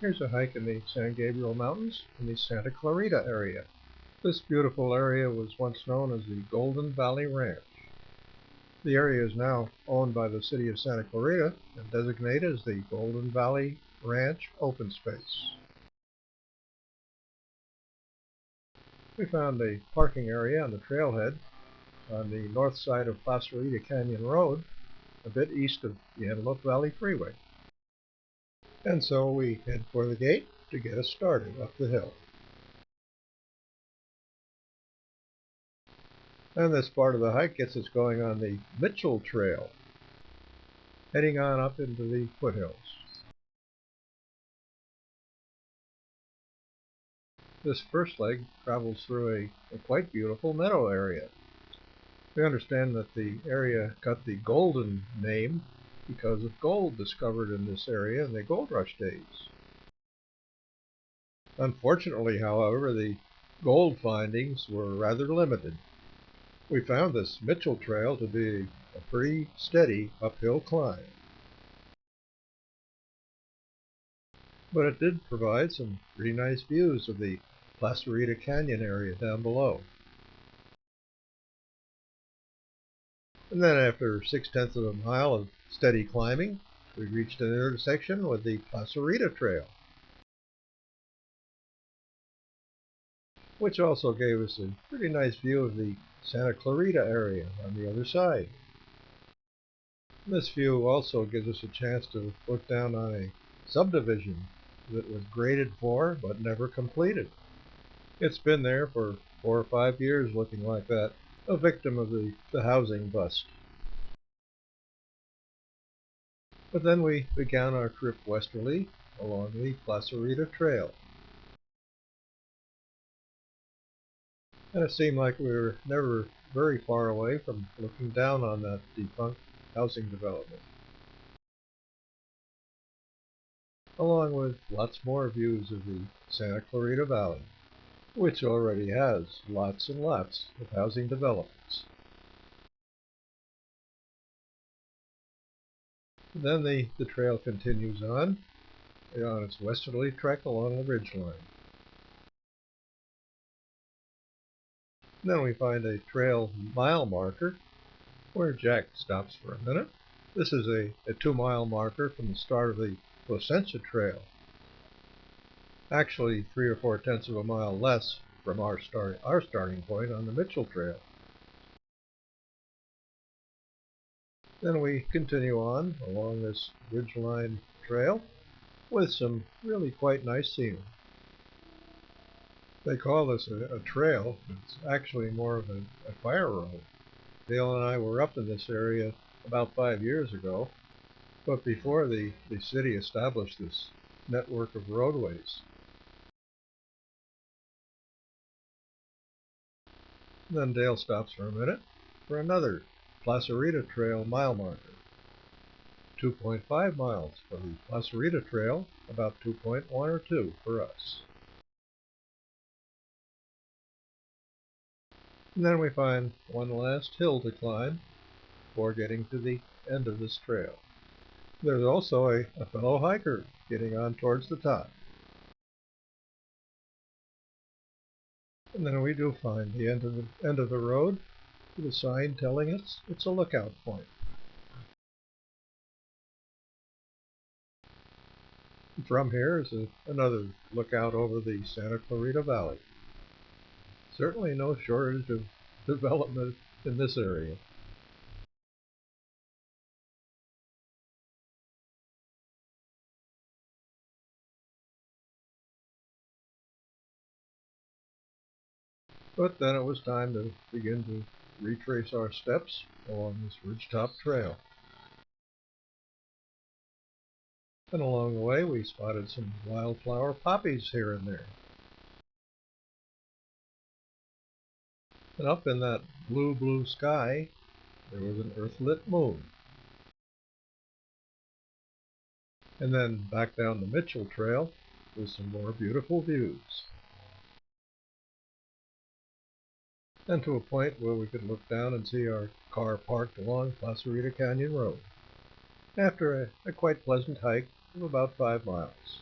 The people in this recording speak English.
Here's a hike in the San Gabriel Mountains in the Santa Clarita area. This beautiful area was once known as the Golden Valley Ranch. The area is now owned by the city of Santa Clarita and designated as the Golden Valley Ranch Open Space. We found a parking area on the trailhead on the north side of Clarita Canyon Road, a bit east of the Antelope Valley Freeway. And so we head for the gate to get us started up the hill. And this part of the hike gets us going on the Mitchell Trail, heading on up into the foothills. This first leg travels through a quite beautiful meadow area. We understand that the area got the Golden name because of gold discovered in this area in the gold rush days. Unfortunately, however, the gold findings were rather limited. We found this Mitchell Trail to be a pretty steady uphill climb. But it did provide some pretty nice views of the Clarita Canyon area down below. And then after 6/10 of a mile of steady climbing, we reached an intersection with the Clarita Trail, which also gave us a pretty nice view of the Santa Clarita area on the other side. This view also gives us a chance to look down on a subdivision that was graded for but never completed. It's been there for 4 or 5 years looking like that, a victim of the housing bust. But then we began our trip westerly along the Clarita Trail. And it seemed like we were never very far away from looking down on that defunct housing development, along with lots more views of the Santa Clarita Valley, which already has lots and lots of housing developments. And then the trail continues on its westerly trek along the ridgeline. Then we find a trail mile marker where Jack stops for a minute. This is a 2-mile marker from the start of the Santa Trail. Actually 3 or 4/10 of a mile less from our starting point on the Mitchell Trail. Then we continue on along this ridgeline trail with some really quite nice scenery. They call this a trail. It's actually more of a fire road. Dale and I were up in this area about 5 years ago, but before the city established this network of roadways. Then Dale stops for a minute for another Clarita Trail mile marker. 2.5 miles for the Clarita Trail, about 2.1 or 2 for us. And then we find one last hill to climb before getting to the end of this trail. There's also a fellow hiker getting on towards the top. And then we do find the end of the road with a sign telling us it's a lookout point. From here is another lookout over the Santa Clarita Valley. Certainly no shortage of development in this area. But then it was time to begin to retrace our steps along this ridgetop trail. And along the way we spotted some wildflower poppies here and there. And up in that blue sky there was an earth-lit moon. And then back down the Mitchell Trail with some more beautiful views. And to a point where we could look down and see our car parked along Clarita Canyon Road, after a quite pleasant hike of about 5 miles.